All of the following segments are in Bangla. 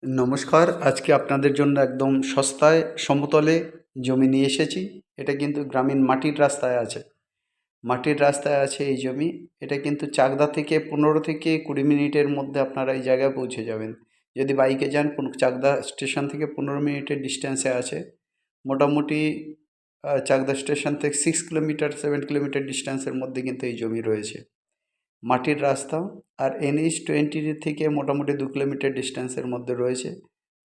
নমস্কার। আজকে আপনাদের জন্য একদম সস্তায় সমতলে জমি নিয়ে এসেছি। এটা কিন্তু গ্রামীণ মাটির রাস্তায় আছে। মাটির রাস্তায় আছে এই জমি। এটা কিন্তু চাকদা থেকে 15 থেকে 20 মিনিটের মধ্যে আপনারা এই জায়গায় পৌঁছে যাবেন। যদি বাইকে যান চাকদা স্টেশন থেকে 15 মিনিটের ডিস্টেন্সে আছে। মোটামুটি চাকদা স্টেশন থেকে 6 কিলোমিটার 7 কিলোমিটার ডিস্টেন্সের মধ্যে কিন্তু এই জমি রয়েছে। মাটির রাস্তা আর NH-20 থেকে মোটামুটি 2 কিলোমিটার ডিস্টেন্সের মধ্যে রয়েছে।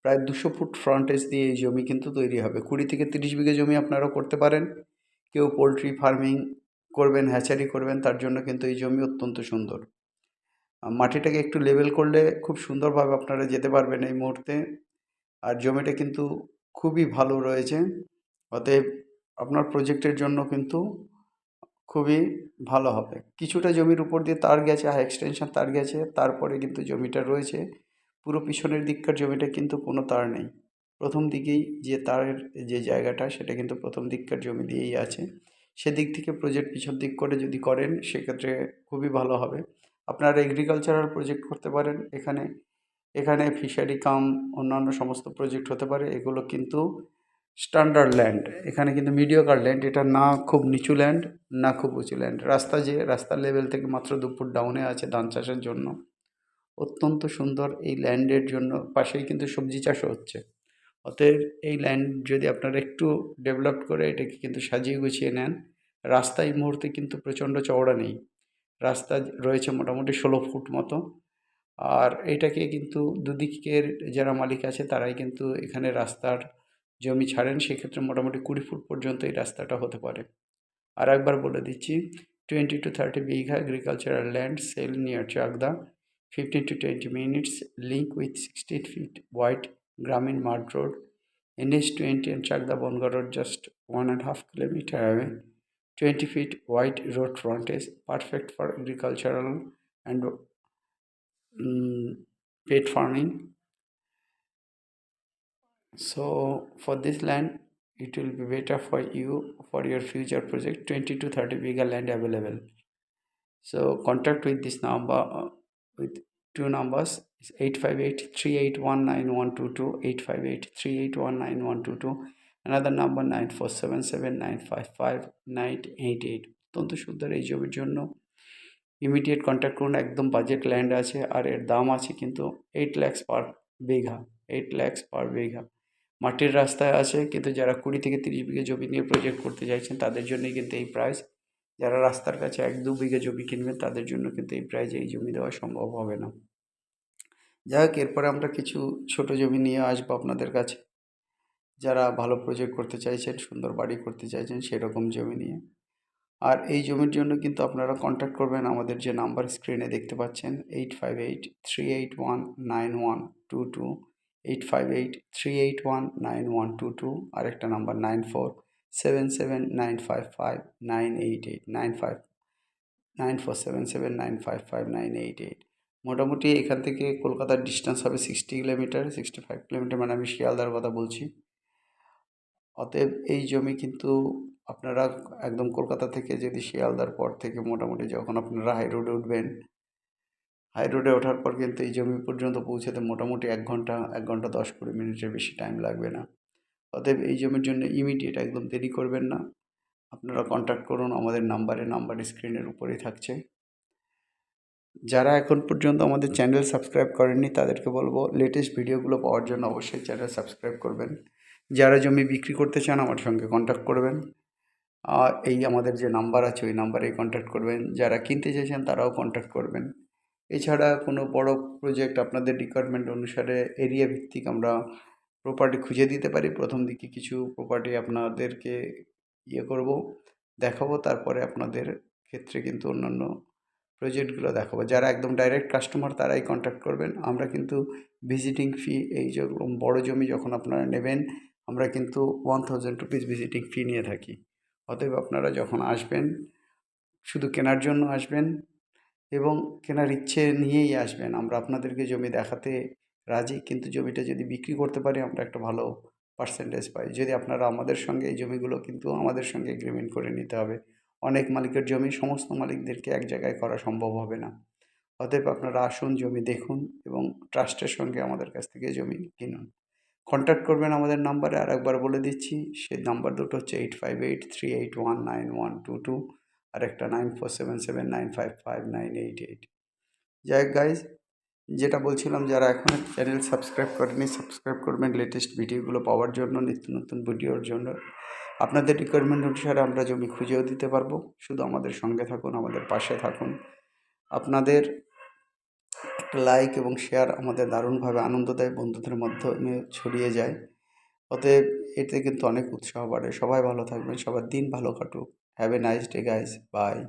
প্রায় 200 ফুট ফ্রন্টেজ দিয়ে এই জমি কিন্তু তৈরি হবে। 20 থেকে 30 বিঘে জমি আপনারা করতে পারেন। কেউ পোলট্রি ফার্মিং করবেন, হ্যাচারি করবেন, তার জন্য কিন্তু এই জমি অত্যন্ত সুন্দর। মাটিটাকে একটু লেভেল করলে খুব সুন্দরভাবে আপনারা যেতে পারবেন এই মুহূর্তে। আর জমিটা কিন্তু খুবই ভালো রয়েছে। অতএব আপনার প্রজেক্টের জন্য কিন্তু খুবই ভালো হবে। কিছুটা জমির উপর দিয়ে তার গেছে, হাই এক্সটেনশন তার গেছে, তারপরে কিন্তু জমিটা রয়েছে। পুরো পিছনের দিককার জমিটা কিন্তু কোনো তার নেই। প্রথম দিকেই যে তারের যে জায়গাটা সেটা কিন্তু প্রথম দিককার জমি দিয়েই আছে। সেদিক থেকে প্রজেক্ট পিছন দিক করে যদি করেন সেক্ষেত্রে খুবই ভালো হবে। আপনারা এগ্রিকালচারাল প্রজেক্ট করতে পারেন এখানে। এখানে ফিশারি কাম অন্যান্য সমস্ত প্রজেক্ট হতে পারে। এগুলো কিন্তু স্ট্যান্ডার্ড ল্যান্ড। এখানে কিন্তু মিডিওকার ল্যান্ড। এটা না খুব নিচু ল্যান্ড, না খুব উঁচু ল্যান্ড। রাস্তার লেভেল থেকে মাত্র 2 ফুট ডাউনে আছে ধান চাষের জন্য। অত্যন্ত সুন্দর এই ল্যান্ডের জন্য। পাশেই কিন্তু সবজি চাষও হচ্ছে। অতএব এই ল্যান্ড যদি আপনারা একটু ডেভেলপ করে এটাকে কিন্তু সাজিয়ে গুছিয়ে নেন। রাস্তা এই মুহূর্তে কিন্তু প্রচণ্ড চওড়া নেই। রাস্তা রয়েছে মোটামুটি 16 ফুট মতো। আর এটাকে কিন্তু দুদিকের যারা মালিক আছে তারাই কিন্তু এখানে রাস্তার জমি ছাড়েন। সেক্ষেত্রে মোটামুটি 20 ফুট পর্যন্ত এই রাস্তাটা হতে পারে। আর একবার বলে দিচ্ছি, 20 to 30 bigha agricultural land sale near Chagda, 15 to 20 minutes, link with 16 feet wide Gramin Mud Road, NH-20 and Chagda Bonga Road just 1.5 kilometer away, 20 feet wide road frontage, perfect for agricultural and pet farming. So for this land, it will be better for you for your future project. 20 to 30 bigger land available. So contact with this number with two numbers, 858-381-9122, 858-381-9122. Another number 9477955988. অত্যন্ত সুন্দর এই জমির জন্য ইমিডিয়েট কন্ট্যাক্ট করুন। একদম বাজেট ল্যান্ড আছে আর এর দাম আছে কিন্তু 8 lakhs পার বিঘা। 8 lakhs পার বিঘা। মাটির রাস্তায় আছে কিন্তু যারা 20 থেকে 30 বিঘে জমি নিয়ে প্রজেক্ট করতে চাইছেন তাদের জন্যই কিন্তু এই প্রাইস। যারা রাস্তার কাছে 1-2 বিঘে জমি কিনবেন তাদের জন্য কিন্তু এই প্রাইজে এই জমি দেওয়া সম্ভব হবে না। যাই হোক, এরপরে আমরা কিছু ছোট জমি নিয়ে আসবো আপনাদের কাছে। যারা ভালো প্রজেক্ট করতে চাইছেন, সুন্দর বাড়ি করতে চাইছেন সেরকম জমি নিয়ে। আর এই জমির জন্য কিন্তু আপনারা কন্ট্যাক্ট করবেন আমাদের যে নাম্বার স্ক্রিনে দেখতে পাচ্ছেন, 858-381-9122, 858-381-9122। আরেকটা নাম্বার 9477955988, 9477955988। মোটামুটি এখান থেকে কলকাতার ডিস্টেন্স হবে 60 কিলোমিটার, 65 কিলোমিটার, মানে আমি শিয়ালদার কথা বলছি। অতএব এই জমি কিন্তু আপনারা একদম কলকাতা থেকে যদি শিয়ালদার পর থেকে মোটামুটি যখন আপনারা হাই রোডে উঠবেন, হাই রোডে ওঠার পর কিন্তু এই জমি পর্যন্ত পৌঁছাতে মোটামুটি 1 ঘন্টা 1 ঘন্টা 10-20 মিনিটের বেশি টাইম লাগবে না। অতএব এই জমির জন্য ইমিডিয়েট একদম দেরি করবেন না। আপনারা কন্ট্যাক্ট করুন আমাদের নাম্বারে। নাম্বার স্ক্রিনের উপরেই থাকছে। যারা এখন পর্যন্ত আমাদের চ্যানেল সাবস্ক্রাইব করেননি তাদেরকে বলবো লেটেস্ট ভিডিওগুলো পাওয়ার জন্য অবশ্যই চ্যানেল সাবস্ক্রাইব করবেন। যারা জমি বিক্রি করতে চান আমার সঙ্গে কন্ট্যাক্ট করবেন। আর এই আমাদের যে নাম্বার আছে ওই নাম্বারেই কন্ট্যাক্ট করবেন। যারা কিনতে চাইছেন তারাও কন্ট্যাক্ট করবেন। এছাড়া কোনো বড় প্রজেক্ট আপনাদের রিকোয়ারমেন্ট অনুসারে এরিয়া ভিত্তিক আমরা প্রপার্টি খুঁজে দিতে পারি। প্রথম দিকে কিছু প্রপার্টি আপনাদেরকে করব, দেখাবো, তারপরে আপনাদের ক্ষেত্রে কিন্তু অন্যান্য প্রজেক্টগুলো দেখাবো। যারা একদম ডাইরেক্ট কাস্টমার তারাই কন্ট্যাক্ট করবেন। আমরা কিন্তু ভিজিটিং ফি, এই যেরকম বড় জমি যখন আপনারা নেবেন আমরা কিন্তু 1000 রুপিস ভিজিটিং ফি নিয়ে থাকি। অতএব আপনারা যখন আসবেন শুধু কেনার জন্য আসবেন এবং কেনার ইচ্ছে নিয়েই আসবেন। আমরা আপনাদেরকে জমি দেখাতে রাজি, কিন্তু জমিটা যদি বিক্রি করতে পারি আমরা একটা ভালো পার্সেন্টেজ পাই। যদি আপনারা আমাদের সঙ্গে এই জমিগুলো কিন্তু আমাদের সঙ্গে এগ্রিমেন্ট করে নিতে হবে। অনেক মালিকের জমি সমস্ত মালিকদেরকে এক জায়গায় করা সম্ভব হবে না। অতএব আপনারা আসুন, জমি দেখুন এবং ট্রাস্টের সঙ্গে আমাদের কাছ থেকে জমি কিনুন। কন্ট্যাক্ট করবেন আমাদের নাম্বারে, আর একবার বলে দিচ্ছি, সেই নাম্বার দুটো হচ্ছে 8583819122 আর একটা 9477955988। যাই হোক গাইজ, যেটা বলছিলাম, যারা এখনও চ্যানেল সাবস্ক্রাইব করেনি সাবস্ক্রাইব করবেন লেটেস্ট ভিডিওগুলো পাওয়ার জন্য, নিত্য নতুন ভিডিওর জন্য। আপনাদের রিকোয়ারমেন্ট অনুসারে আমরা জমি খুঁজেও দিতে পারবো। শুধু আমাদের সঙ্গে থাকুন, আমাদের পাশে থাকুন। আপনাদের একটা লাইক এবং শেয়ার আমাদের দারুণভাবে আনন্দ দেয়, বন্ধুদের মাধ্যমে ছড়িয়ে যায়। অতএব এতে কিন্তু অনেক উৎসাহ বাড়ে। সবাই ভালো থাকবেন, সবার দিন ভালো কাটুক। Have a nice day guys, by.